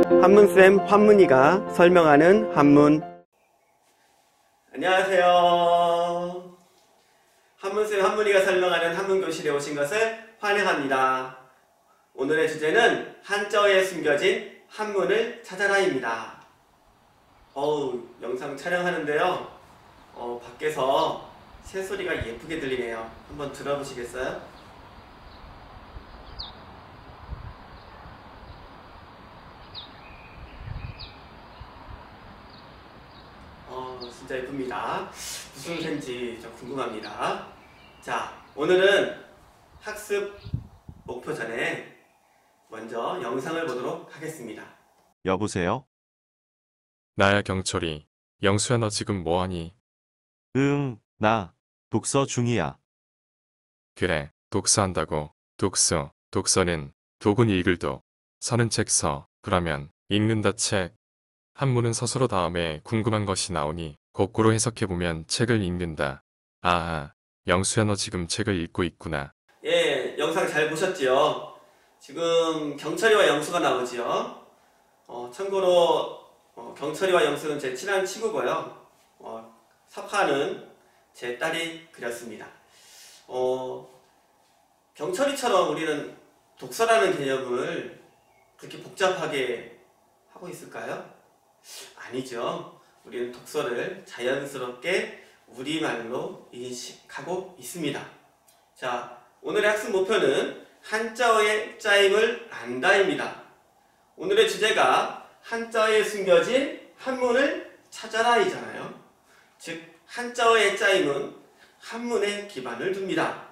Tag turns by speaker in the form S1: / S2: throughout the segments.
S1: 한문쌤 환문이가 설명하는 한문. 안녕하세요. 한문쌤 환문이가 설명하는 한문교실에 오신 것을 환영합니다. 오늘의 주제는 한자어에 숨겨진 한문을 찾아라입니다. 영상 촬영하는데요. 밖에서 새소리가 예쁘게 들리네요. 한번 들어보시겠어요? 진짜 예쁩니다. 무슨 새인지 좀 궁금합니다. 자, 오늘은 학습 목표 전에 먼저 영상을 보도록 하겠습니다.
S2: 여보세요?
S3: 나야 경철이. 영수야 너 지금 뭐하니?
S2: 나 독서 중이야.
S3: 그래, 독서한다고. 독서는 독은 읽을 독, 서는 책 서, 그러면 읽는다 책. 한문은 서술어 다음에 궁금한 것이 나오니 거꾸로 해석해보면 책을 읽는다. 영수야 너 지금 책을 읽고 있구나.
S1: 예, 영상 잘 보셨지요? 지금 경철이와 영수가 나오지요? 참고로 경철이와 영수는 제 친한 친구고요. 사파는 제 딸이 그렸습니다. 경철이처럼 우리는 독서라는 개념을 그렇게 복잡하게 하고 있을까요? 아니죠. 우리는 독서를 자연스럽게 우리말로 인식하고 있습니다. 자, 오늘의 학습 목표는 한자어의 짜임을 안다입니다. 오늘의 주제가 한자어에 숨겨진 한문을 찾아라 이잖아요. 즉, 한자어의 짜임은 한문에 기반을 둡니다.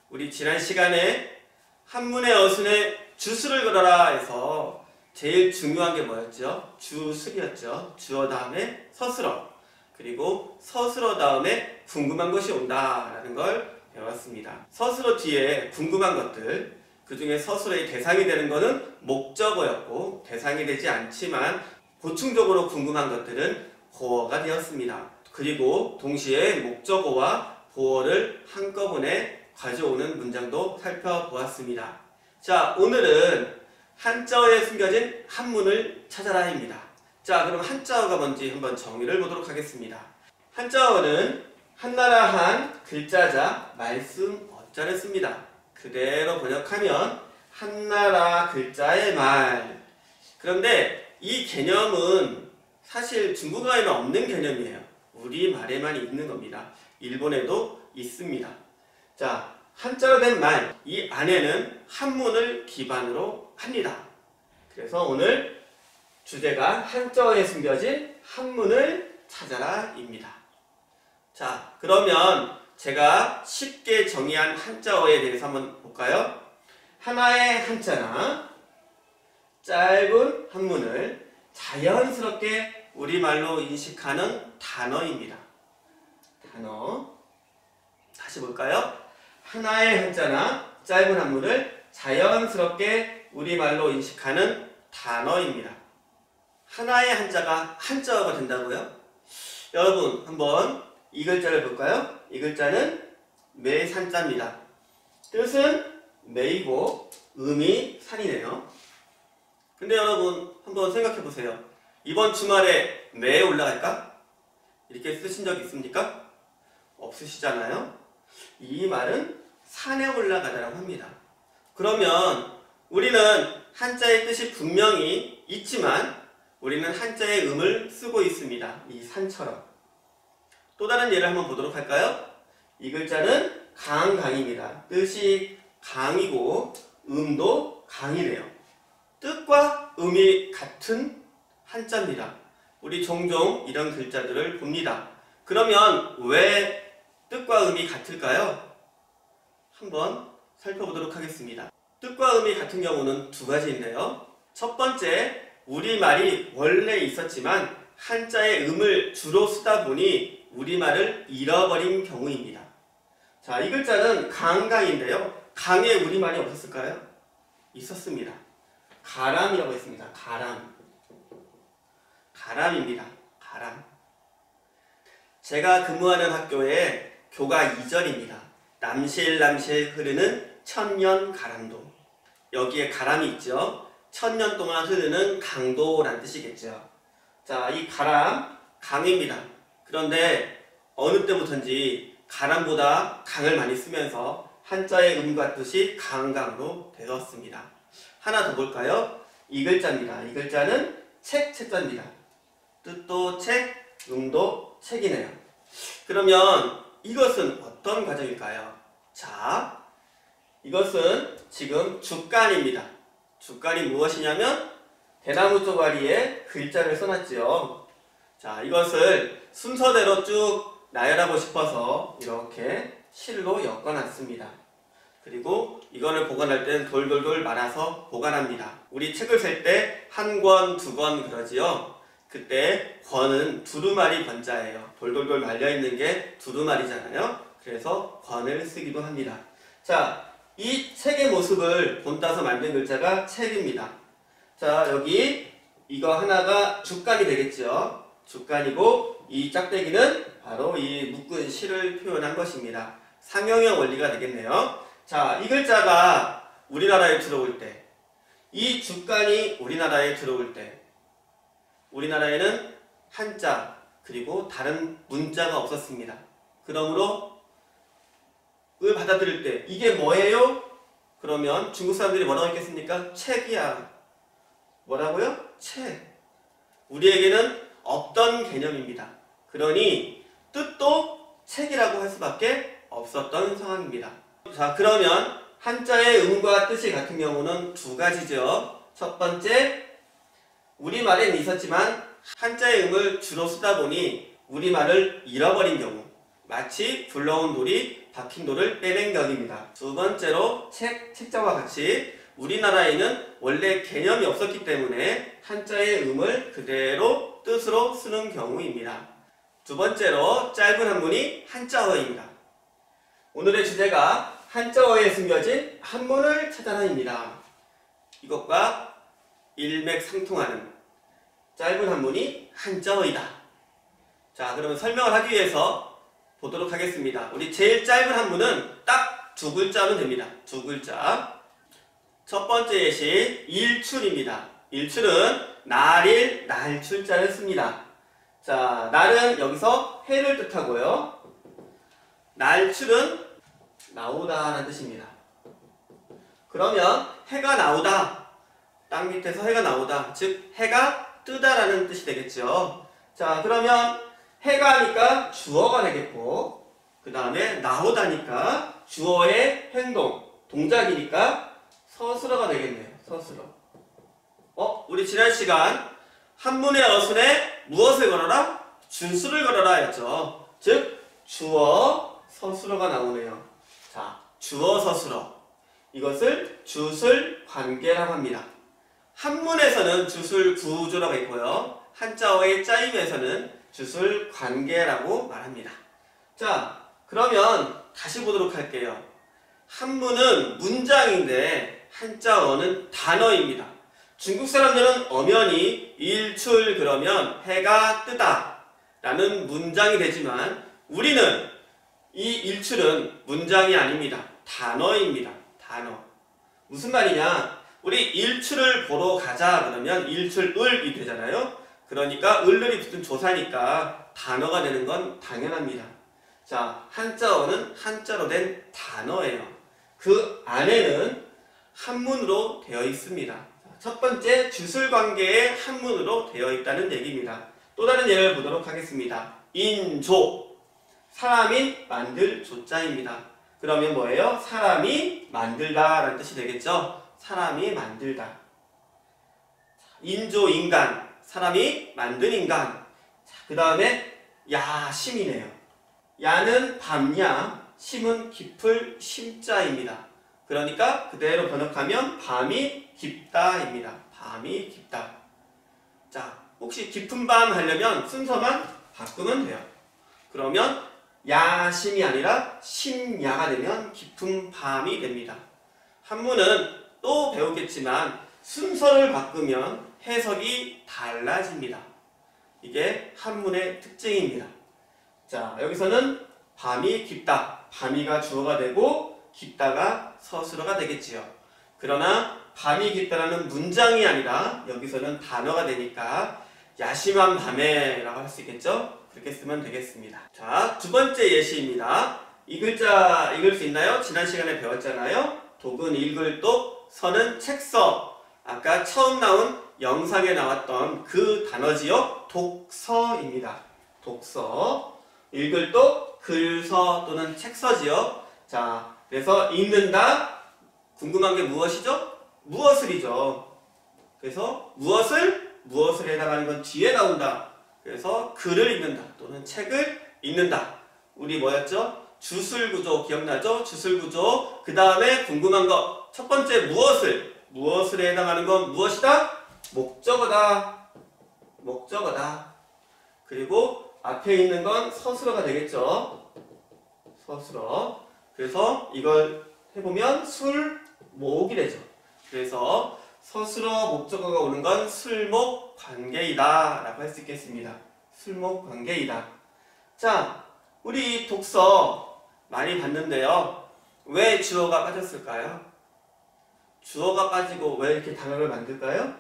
S1: 우리 지난 시간에 한문의 어순에 주술을 걸어라 해서 제일 중요한 게 뭐였죠? 주술이었죠. 주어 다음에 서술어, 그리고 서술어 다음에 궁금한 것이 온다라는 걸 배웠습니다. 서술어 뒤에 궁금한 것들, 그 중에 서술어의 대상이 되는 것은 목적어였고, 대상이 되지 않지만 보충적으로 궁금한 것들은 보어가 되었습니다. 그리고 동시에 목적어와 보어를 한꺼번에 가져오는 문장도 살펴보았습니다. 자, 오늘은 한자어에 숨겨진 한문을 찾아라입니다. 자, 그럼 한자어가 뭔지 한번 정의를 보도록 하겠습니다. 한자어는 한나라 한 글자자 말씀 어자를 씁니다. 그대로 번역하면 한나라 글자의 말. 그런데 이 개념은 사실 중국어에는 없는 개념이에요. 우리말에만 있는 겁니다. 일본에도 있습니다. 자, 한자로 된 말, 이 안에는 한문을 기반으로 합니다. 그래서 오늘 주제가 한자어에 숨겨진 한문을 찾아라 입니다. 자, 그러면 제가 쉽게 정의한 한자어에 대해서 한번 볼까요? 하나의 한자나 짧은 한문을 자연스럽게 우리말로 인식하는 단어입니다. 단어. 다시 볼까요? 하나의 한자나 짧은 한문을 자연스럽게 우리말로 인식하는 단어입니다. 하나의 한자가 한자어가 된다고요? 여러분, 한번 이 글자를 볼까요? 이 글자는 매산자입니다. 뜻은 매이고 음이 산이네요. 근데 여러분, 한번 생각해 보세요. 이번 주말에 매 올라갈까? 이렇게 쓰신 적 있습니까? 없으시잖아요? 이 말은 산에 올라가다라고 합니다. 그러면 우리는 한자의 뜻이 분명히 있지만 우리는 한자의 음을 쓰고 있습니다. 이 산처럼. 또 다른 예를 한번 보도록 할까요? 이 글자는 강입니다. 뜻이 강이고 음도 강이래요. 뜻과 음이 같은 한자입니다. 우리 종종 이런 글자들을 봅니다. 그러면 왜 뜻과 음이 같을까요? 한번 살펴보도록 하겠습니다. 뜻과 음이 같은 경우는 두 가지인데요. 첫 번째, 우리말이 원래 있었지만 한자의 음을 주로 쓰다 보니 우리말을 잃어버린 경우입니다. 자, 이 글자는 강인데요. 강에 우리말이 없었을까요? 있었습니다. 가람이라고 했습니다. 가람입니다. 가람. 제가 근무하는 학교에 교가 2절입니다. 남실남실 흐르는 천년 가람도. 여기에 가람이 있죠. 천년 동안 흐르는 강도란 뜻이겠죠. 자, 이 가람, 강입니다. 그런데 어느 때부터인지 가람보다 강을 많이 쓰면서 한자의 음과 뜻이 강강으로 되었습니다. 하나 더 볼까요? 이 글자입니다. 이 글자는 책, 책자입니다. 뜻도 책, 음도 책이네요. 그러면 이것은 어떤 과정일까요? 자, 이것은 지금 주간입니다. 주간이 무엇이냐면 대나무 쪼가리에 글자를 써놨죠. 자, 이것을 순서대로 쭉 나열하고 싶어서 이렇게 실로 엮어놨습니다. 그리고 이거를 보관할 땐 돌돌돌 말아서 보관합니다. 우리 책을 셀 때 한 권, 두 권 그러지요. 그때 권은 두루마리 권자예요. 돌돌돌 말려있는 게 두루마리잖아요. 그래서 권을 쓰기도 합니다. 자, 이 책의 모습을 본따서 만든 글자가 책입니다. 자, 여기 이거 하나가 주간이 되겠죠. 주간이고 이 짝대기는 바로 이 묶은 실을 표현한 것입니다. 상형형 원리가 되겠네요. 자, 이 글자가 우리나라에 들어올 때, 이 주간이 우리나라에 들어올 때, 우리나라에는 한자 그리고 다른 문자가 없었습니다. 그러므로 을 받아들일 때 이게 뭐예요? 그러면 중국 사람들이 뭐라고 했겠습니까? 책이야. 뭐라고요? 책. 우리에게는 없던 개념입니다. 그러니 뜻도 책이라고 할 수밖에 없었던 상황입니다. 자, 그러면 한자의 음과 뜻이 같은 경우는 두 가지죠. 첫 번째, 우리말엔 있었지만 한자의 음을 주로 쓰다 보니 우리말을 잃어버린 경우, 마치 굴러온 돌이 박힌 돌을 빼낸 격입니다. 두 번째로 책, 책자와 같이 우리나라에는 원래 개념이 없었기 때문에 한자의 음을 그대로 뜻으로 쓰는 경우입니다. 두 번째로 짧은 한문이 한자어입니다. 오늘의 주제가 한자어에 숨겨진 한문을 찾아라입니다. 이것과 일맥상통하는 짧은 한문이 한자어이다. 자, 그러면 설명을 하기 위해서 보도록 하겠습니다. 우리 제일 짧은 한문은 딱 두 글자면 됩니다. 두 글자. 첫 번째 예시 일출입니다. 일출은 날일, 날출자를 씁니다. 자, 날은 여기서 해를 뜻하고요. 날출은 나오다라는 뜻입니다. 그러면 해가 나오다, 땅 밑에서 해가 나오다, 즉 해가 뜨다라는 뜻이 되겠죠. 자, 그러면 해가 하니까 주어가 되겠고, 그 다음에 나오다니까 주어의 행동, 동작이니까 서술어가 되겠네요. 서술어. 우리 지난 시간 한문의 어순에 무엇을 걸어라? 주수를 걸어라 했죠. 즉 주어, 서술어가 나오네요. 자, 주어, 서술어. 이것을 주술 관계라고 합니다. 한문에서는 주술 구조라고 있고요. 한자어의 짜임에서는 주술 관계라고 말합니다. 자, 그러면 다시 보도록 할게요. 한문은 문장인데 한자어는 단어입니다. 중국 사람들은 엄연히 일출 그러면 해가 뜨다 라는 문장이 되지만 우리는 이 일출은 문장이 아닙니다. 단어입니다. 단어. 무슨 말이냐? 우리 일출을 보러 가자 그러면 일출을이 되잖아요. 그러니까 을을이 붙은 조사니까 단어가 되는 건 당연합니다. 자, 한자어는 한자로 된 단어예요. 그 안에는 한문으로 되어 있습니다. 첫 번째 주술관계의 한문으로 되어 있다는 얘기입니다. 또 다른 예를 보도록 하겠습니다. 인조, 사람이 만들 조자입니다. 그러면 뭐예요? 사람이 만들다 라는 뜻이 되겠죠? 사람이 만들다. 인조, 인간, 사람이 만든 인간. 그 다음에 야심이네요. 야는 밤야, 심은 깊을 심자입니다. 그러니까 그대로 번역하면 밤이 깊다입니다. 밤이 깊다. 자, 혹시 깊은 밤 하려면 순서만 바꾸면 돼요. 그러면 야심이 아니라 심야가 되면 깊은 밤이 됩니다. 한문은 또 배우겠지만 순서를 바꾸면 해석이 달라집니다. 이게 한문의 특징입니다. 자, 여기서는 밤이 깊다. 밤이가 주어가 되고 깊다가 서술어가 되겠지요. 그러나 밤이 깊다라는 문장이 아니라 여기서는 단어가 되니까 야심한 밤에라고 할 수 있겠죠? 그렇게 쓰면 되겠습니다. 자, 두 번째 예시입니다. 이 글자 읽을 수 있나요? 지난 시간에 배웠잖아요. 독은 읽을 독, 서는 책서. 아까 처음 나온 영상에 나왔던 그 단어지요. 독서입니다. 독서. 읽을 독, 글서 또는 책서지요. 자, 그래서 읽는다. 궁금한 게 무엇이죠? 무엇을이죠. 그래서 무엇을 해당하는 건 뒤에 나온다. 그래서 글을 읽는다 또는 책을 읽는다. 우리 뭐였죠? 주술구조 기억나죠? 주술구조. 그 다음에 궁금한 거. 첫 번째 무엇을에 해당하는 건 무엇이다? 목적어다. 목적어다. 그리고 앞에 있는 건 서술어가 되겠죠? 서술어. 그래서 이걸 해보면 술목이 되죠. 그래서 서술어 목적어가 오는 건 술목 관계이다 라고 할 수 있겠습니다. 술목 관계이다. 자, 우리 독서 많이 봤는데요. 왜 주어가 빠졌을까요? 주어가 빠지고 왜 이렇게 단어를 만들까요?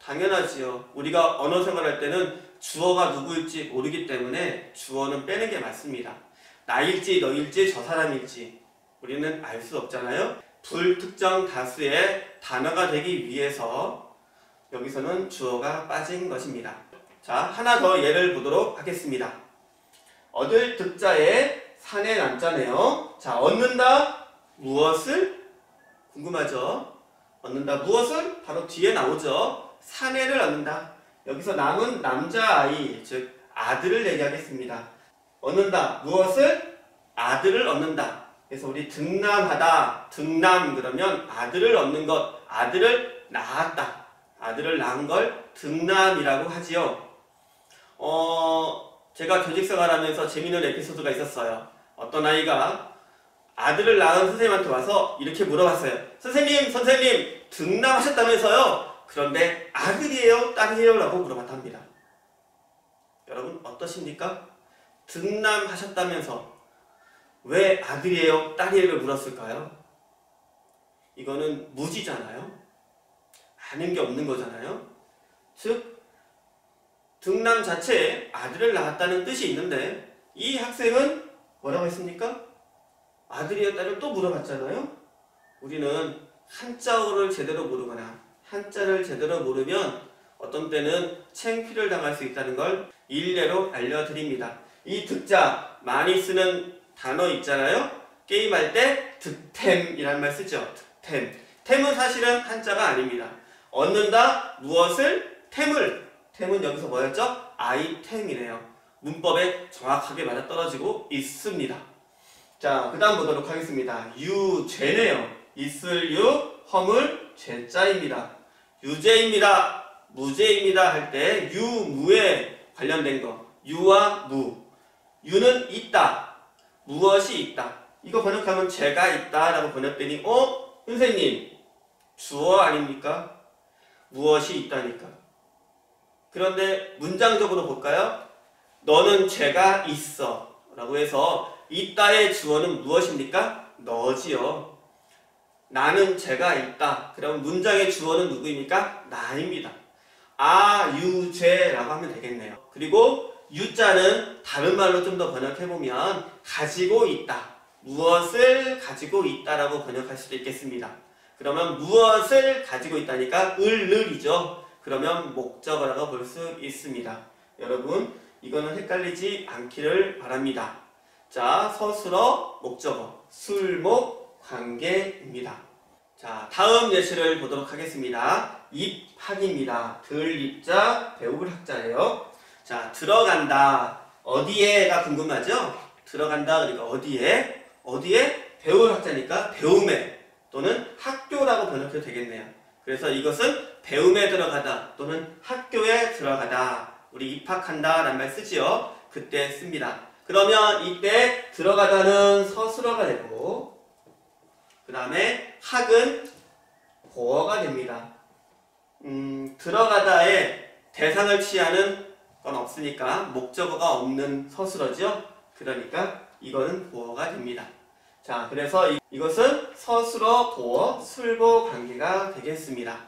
S1: 당연하지요. 우리가 언어 생활할 때는 주어가 누구일지 모르기 때문에 주어는 빼는 게 맞습니다. 나일지 너일지 저 사람일지 우리는 알 수 없잖아요. 불특정 다수의 단어가 되기 위해서 여기서는 주어가 빠진 것입니다. 자, 하나 더 예를 보도록 하겠습니다. 얻을 득자에 산에 남자네요. 자, 얻는다 무엇을? 궁금하죠? 얻는다 무엇을? 바로 뒤에 나오죠. 사내를 얻는다. 여기서 남은 남자아이, 즉 아들을 얘기하겠습니다. 얻는다 무엇을? 아들을 얻는다. 그래서 우리 등남하다, 등남 그러면 아들을 얻는 것, 아들을 낳았다. 아들을 낳은 걸 등남이라고 하지요. 제가 교직생활 하면서 재미있는 에피소드가 있었어요. 어떤 아이가 아들을 낳은 선생님한테 와서 이렇게 물어봤어요. 선생님 등남하셨다면서요? 그런데 아들이에요? 딸이에요? 라고 물어봤답니다. 여러분 어떠십니까? 등남하셨다면서 왜 아들이에요? 딸이에요? 물었을까요? 이거는 무지잖아요. 아는 게 없는 거잖아요. 즉 등남 자체에 아들을 낳았다는 뜻이 있는데 이 학생은 뭐라고 했습니까? 아들이에요? 딸이에요? 또 물어봤잖아요. 우리는 한자어를 제대로 모르거나 한자를 제대로 모르면 어떤 때는 창피를 당할 수 있다는 걸 일례로 알려드립니다. 이 득자 많이 쓰는 단어 있잖아요. 게임할 때 득템이라는 말 쓰죠. 득템. 템은 사실은 한자가 아닙니다. 얻는다 무엇을? 템을. 템은 여기서 뭐였죠? 아이템이네요. 문법에 정확하게 맞아떨어지고 있습니다. 자, 그 다음 보도록 하겠습니다. 유죄네요. 있을 유, 허물, 죄자입니다. 유죄입니다. 무죄입니다 할 때 유무에 관련된 거. 유와 무. 유는 있다. 무엇이 있다. 이거 번역하면 죄가 있다 라고 번역되니 선생님 주어 아닙니까? 무엇이 있다니까. 그런데 문장적으로 볼까요? 너는 죄가 있어 라고 해서 있다의 주어는 무엇입니까? 너지요. 나는 죄가 있다. 그럼 문장의 주어는 누구입니까? 나입니다. 유죄라고 하면 되겠네요. 그리고 유자는 다른 말로 좀 더 번역해보면 가지고 있다. 무엇을 가지고 있다라고 번역할 수도 있겠습니다. 그러면 무엇을 가지고 있다니까 을이죠. 그러면 목적어라고 볼 수 있습니다. 여러분 이거는 헷갈리지 않기를 바랍니다. 자, 서술어, 목적어, 술목, 관계입니다. 자, 다음 예시를 보도록 하겠습니다. 입학입니다. 들입자, 배울 학자예요. 자, 들어간다. 어디에가 궁금하죠? 들어간다 그러니까 어디에? 어디에? 배울 학자니까 배움에 또는 학교라고 번역해도 되겠네요. 그래서 이것은 배움에 들어가다 또는 학교에 들어가다. 우리 입학한다 라는 말 쓰지요. 그때 씁니다. 그러면 이때 들어가다는 서술어가 되고 그 다음에 학은 보어가 됩니다. 들어가다에 대상을 취하는 건 없으니까 목적어가 없는 서술어죠. 그러니까 이거는 보어가 됩니다. 자, 그래서 이것은 서술어 보어 술보 관계가 되겠습니다.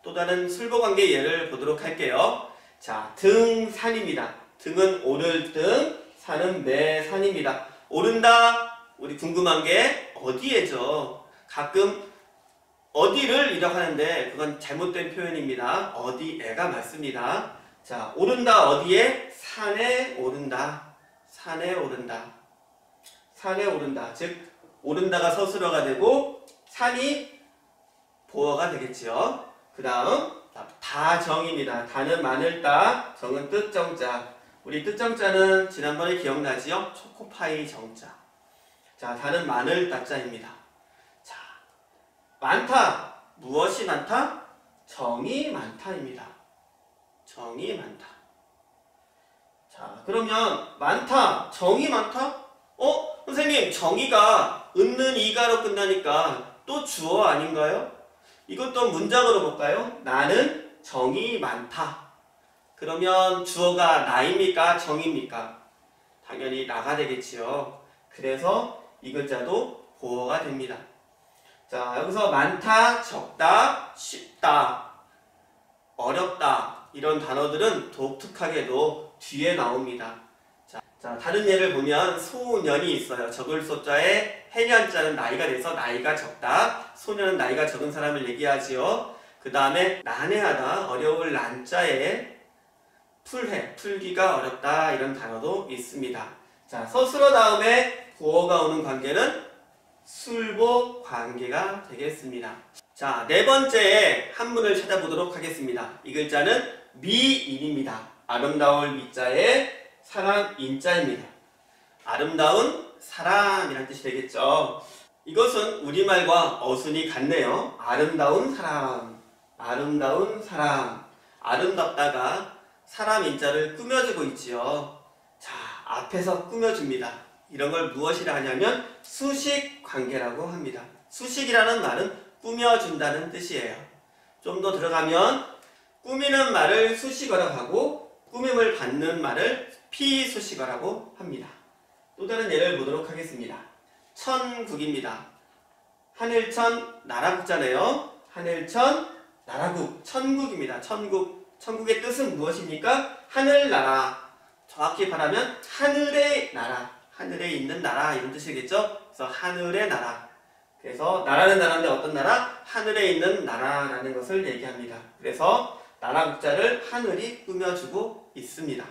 S1: 또 다른 술보 관계 예를 보도록 할게요. 자, 등산입니다. 등은 오를 등, 산은 매산입니다. 오른다. 우리 궁금한 게 어디에죠? 가끔 어디를 이라고 하는데 그건 잘못된 표현입니다. 어디에가 맞습니다. 자, 오른다 어디에? 산에 오른다. 산에 오른다. 산에 오른다. 즉 오른다가 서술어가 되고 산이 보어가 되겠지요. 그 다음 다정입니다. 다는 마늘 따, 정은 뜻정자. 우리 뜻정자는 지난번에 기억나지요? 초코파이 정자. 자, 다는 마늘 따자입니다. 자, 많다. 무엇이 많다? 정이 많다입니다. 정이 많다. 자, 그러면 많다, 정이 많다? 선생님, 정의가 은는 이가로 끝나니까 또 주어 아닌가요? 이것도 문장으로 볼까요? 나는 정이 많다. 그러면 주어가 나입니까? 정입니까? 당연히 나가 되겠지요. 그래서 이 글자도 보어가 됩니다. 자, 여기서 많다, 적다, 쉽다, 어렵다 이런 단어들은 독특하게도 뒤에 나옵니다. 자, 다른 예를 보면 소년이 있어요. 적을 소자에 해년자는 나이가 돼서 나이가 적다. 소년은 나이가 적은 사람을 얘기하지요. 그 다음에 난해하다, 어려울 난자에 풀해, 풀기가 어렵다 이런 단어도 있습니다. 자, 서술어 다음에 보어가 오는 관계는 술보 관계가 되겠습니다. 자, 네 번째 한문을 찾아보도록 하겠습니다. 이 글자는 미인입니다. 아름다울 미자에 사람 인자입니다. 아름다운 사람이란 뜻이 되겠죠. 이것은 우리말과 어순이 같네요. 아름다운 사람, 아름다운 사람. 아름답다가 사람 인자를 꾸며주고 있지요. 자, 앞에서 꾸며줍니다. 이런 걸 무엇이라 하냐면 수식 관계라고 합니다. 수식이라는 말은 꾸며준다는 뜻이에요. 좀 더 들어가면 꾸미는 말을 수식어라고 하고 꾸밈을 받는 말을 피수식어라고 합니다. 또 다른 예를 보도록 하겠습니다. 천국입니다. 하늘천 나라국자네요. 하늘천 나라국 천국입니다. 천국. 천국의 뜻은 무엇입니까? 하늘나라. 정확히 말하면 하늘의 나라. 하늘에 있는 나라 이런 뜻이겠죠? 그래서 하늘의 나라. 그래서 나라는 나라인데 어떤 나라? 하늘에 있는 나라라는 것을 얘기합니다. 그래서 나라국자를 하늘이 꾸며주고 있습니다.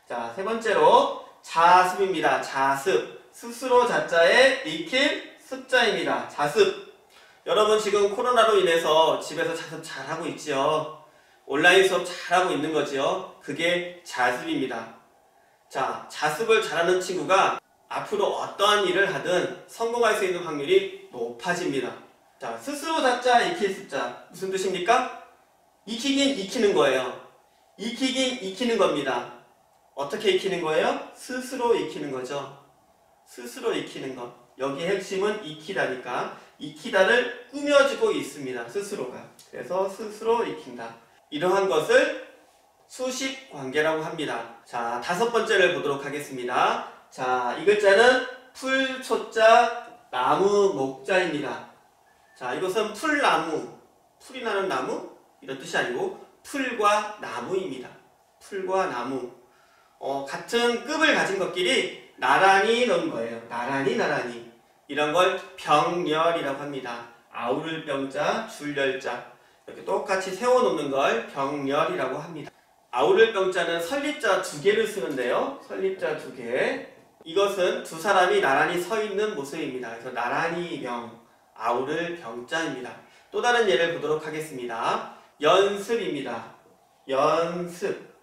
S1: 자, 세 번째로 자습입니다. 자습. 스스로 자자에 익힐 습자입니다. 자습. 여러분 지금 코로나로 인해서 집에서 자습 잘하고 있지요. 온라인 수업 잘하고 있는 거지요. 그게 자습입니다. 자, 자습을 잘하는 친구가 앞으로 어떠한 일을 하든 성공할 수 있는 확률이 높아집니다. 자, 스스로 자자 익힐 습자 무슨 뜻입니까? 익히긴 익히는 거예요. 익히긴 익히는 겁니다. 어떻게 익히는 거예요? 스스로 익히는 거죠. 스스로 익히는 것. 여기 핵심은 익히다니까. 익히다를 꾸며주고 있습니다. 스스로가. 그래서 스스로 익힌다. 이러한 것을 수식 관계라고 합니다. 자, 다섯 번째를 보도록 하겠습니다. 자, 이 글자는 풀, 초자, 나무, 목자입니다. 자, 이것은 풀나무, 풀이 나는 나무? 이런 뜻이 아니고 풀과 나무입니다. 풀과 나무. 같은 급을 가진 것끼리 나란히 놓은 거예요. 나란히 나란히. 이런 걸 병렬이라고 합니다. 아우를 병자, 줄열자. 이렇게 똑같이 세워놓는 걸 병렬이라고 합니다. 아우를 병자는 설립자 두 개를 쓰는데요. 설립자 두 개. 이것은 두 사람이 나란히 서 있는 모습입니다. 그래서 나란히 병, 아우를 병자입니다. 또 다른 예를 보도록 하겠습니다. 연습입니다. 연습.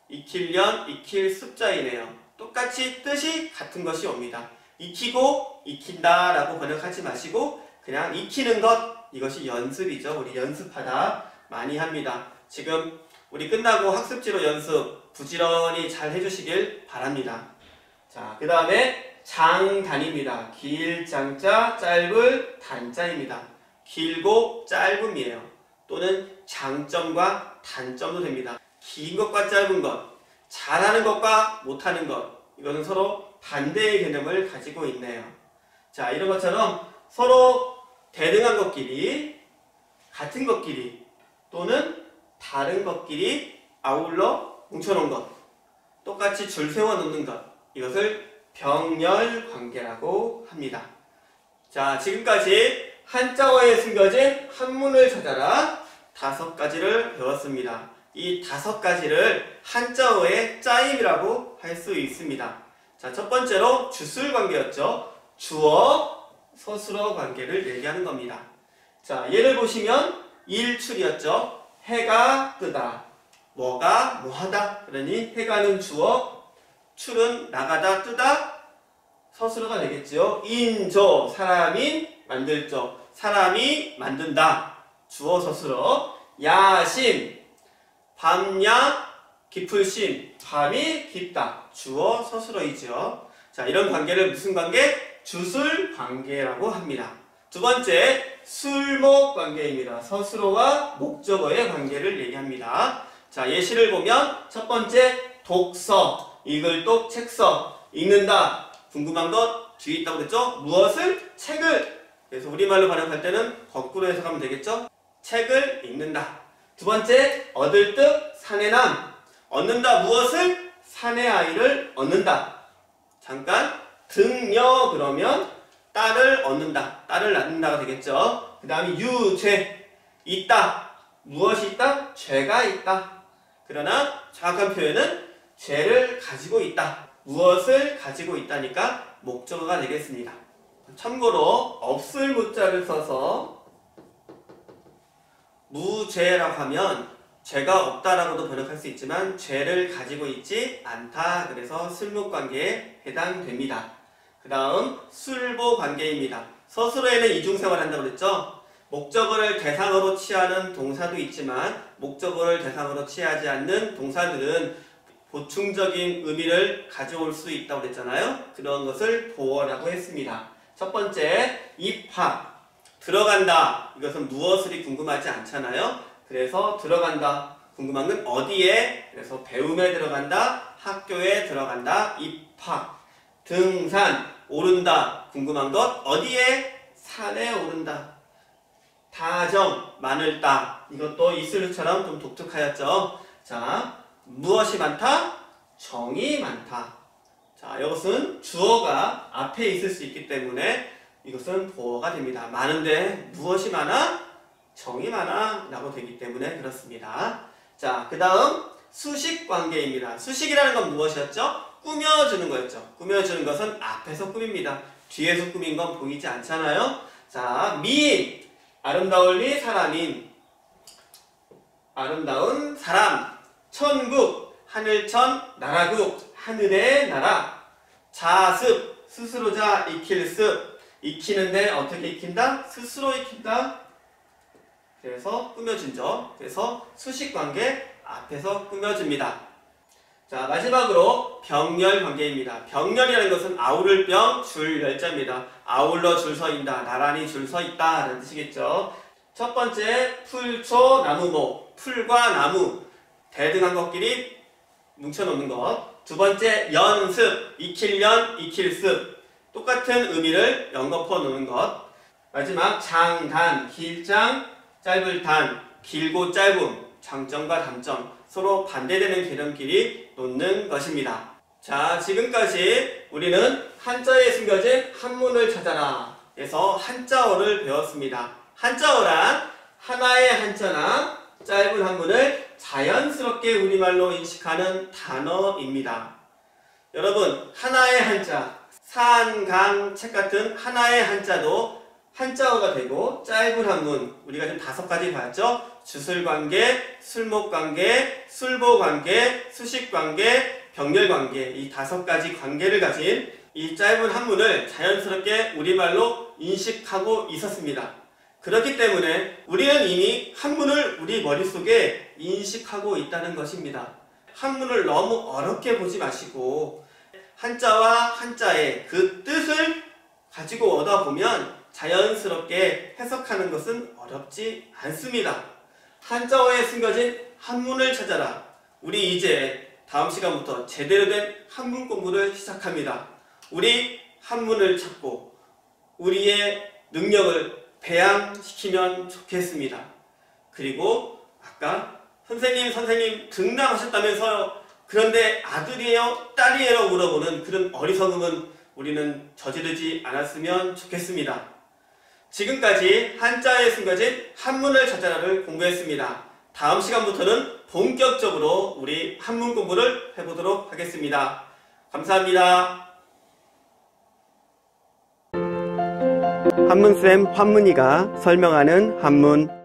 S1: 익힐련, 익힐 습자이네요. 똑같이 뜻이 같은 것이 옵니다. 익히고 익힌다 라고 번역하지 마시고 그냥 익히는 것, 이것이 연습이죠. 우리 연습하다 많이 합니다. 지금 우리 끝나고 학습지로 연습 부지런히 잘 해주시길 바랍니다. 자, 그 다음에 장단입니다. 길 장자, 짧을 단자입니다. 길고 짧음이에요. 또는 장점과 단점도 됩니다. 긴 것과 짧은 것, 잘하는 것과 못하는 것, 이것은 서로 반대의 개념을 가지고 있네요. 자, 이런 것처럼 서로 대등한 것끼리, 같은 것끼리, 또는 다른 것끼리 아울러 뭉쳐놓은 것, 똑같이 줄 세워 놓는 것, 이것을 병렬 관계라고 합니다. 자, 지금까지 한자어에 숨겨진 한문을 찾아라 5가지를 배웠습니다. 이 5가지를 한자어의 짜임이라고 할 수 있습니다. 자, 첫 번째로 주술 관계였죠. 주어, 서술어 관계를 얘기하는 겁니다. 자, 예를 보시면 일출이었죠. 해가 뜨다. 뭐가 뭐하다. 그러니 해가는 주어, 출은 나가다 뜨다. 서술어가 되겠지요. 인조, 사람이 만들죠. 사람이 만든다. 주어 서술어. 야심, 밤야 깊을심, 밤이 깊다. 주어 서술어이죠. 자, 이런 관계를 무슨 관계? 주술 관계라고 합니다. 두 번째, 술목 관계입니다. 서술어와 목적어의 관계를 얘기합니다. 자, 예시를 보면 첫 번째, 독서, 읽을 독, 책서, 읽는다. 궁금한 것 뒤에 있다고 그랬죠? 무엇을? 책을. 그래서 우리말로 번역할 때는 거꾸로 해석하면 되겠죠? 책을 읽는다. 두 번째, 얻을 듯 사내남. 얻는다. 무엇을? 사내 아이를 얻는다. 잠깐, 등녀 그러면 딸을 얻는다. 딸을 낳는다가 되겠죠? 그 다음에 유죄. 있다. 무엇이 있다? 죄가 있다. 그러나 정확한 표현은 죄를 가지고 있다. 무엇을 가지고 있다니까 목적어가 되겠습니다. 참고로 없을 무자를 써서 무죄라고 하면 죄가 없다라고도 번역할 수 있지만 죄를 가지고 있지 않다. 그래서 술목관계에 해당됩니다. 그 다음 술보 관계입니다. 서술어에는 이중생활을 한다고 그랬죠? 목적어를 대상으로 취하는 동사도 있지만 목적어를 대상으로 취하지 않는 동사들은 보충적인 의미를 가져올 수 있다고 그랬잖아요. 그런 것을 보어라고 했습니다. 첫 번째, 입학. 들어간다. 이것은 무엇을이 궁금하지 않잖아요. 그래서 들어간다. 궁금한 건 어디에? 그래서 배움에 들어간다. 학교에 들어간다. 입학. 등산. 오른다. 궁금한 것 어디에? 산에 오른다. 다정. 마늘 따. 이것도 이슬루처럼 좀 독특하였죠. 자, 무엇이 많다? 정이 많다. 자, 이것은 주어가 앞에 있을 수 있기 때문에 이것은 보어가 됩니다. 많은데 무엇이 많아? 정이 많아 라고 되기 때문에 그렇습니다. 자, 그 다음 수식 관계입니다. 수식이라는 건 무엇이었죠? 꾸며주는 거였죠. 꾸며주는 것은 앞에서 꾸밉니다. 뒤에서 꾸민 건 보이지 않잖아요. 자, 미인. 아름다울 미 사람인. 아름다운 사람. 천국. 하늘천 나라국. 하늘의 나라. 자습. 스스로자 익힐 습. 익히는데 어떻게 익힌다? 스스로 익힌다. 그래서 꾸며준죠. 그래서 수식관계 앞에서 꾸며줍니다. 자, 마지막으로 병렬 관계입니다. 병렬이라는 것은 아우를 병, 줄 열자입니다. 아울러 줄 서 있다, 나란히 줄 서 있다 라는 뜻이겠죠. 첫 번째, 풀초, 나무목. 풀과 나무, 대등한 것끼리 뭉쳐놓는 것. 두 번째, 연습, 익힐 연, 익힐 습. 똑같은 의미를 연거푸어 놓는 것. 마지막, 장단, 길장, 짧을 단, 길고 짧음, 장점과 단점, 서로 반대되는 개념끼리 놓는 것입니다. 자, 지금까지 우리는 한자에 숨겨진 한문을 찾아라 에서 한자어를 배웠습니다. 한자어란 하나의 한자나 짧은 한문을 자연스럽게 우리말로 인식하는 단어입니다. 여러분, 하나의 한자, 산, 강, 책 같은 하나의 한자도 한자어가 되고 짧은 한문, 우리가 지금 5가지 봤죠? 주술관계, 술목관계, 술보관계, 수식관계, 병렬관계, 이 5가지 관계를 가진 이 짧은 한문을 자연스럽게 우리말로 인식하고 있었습니다. 그렇기 때문에 우리는 이미 한문을 우리 머릿속에 인식하고 있다는 것입니다. 한문을 너무 어렵게 보지 마시고 한자와 한자의 그 뜻을 가지고 오다 보면 자연스럽게 해석하는 것은 어렵지 않습니다. 한자어에 숨겨진 한문을 찾아라. 우리 이제 다음 시간부터 제대로 된 한문 공부를 시작합니다. 우리 한문을 찾고 우리의 능력을 배양시키면 좋겠습니다. 그리고 아까 선생님 등락하셨다면서요. 그런데 아들이에요? 딸이에요? 물어보는 그런 어리석음은 우리는 저지르지 않았으면 좋겠습니다. 지금까지 한자에 숨겨진 한문을 찾아라를 공부했습니다. 다음 시간부터는 본격적으로 우리 한문 공부를 해보도록 하겠습니다. 감사합니다. 한문쌤 환문이가 설명하는 한문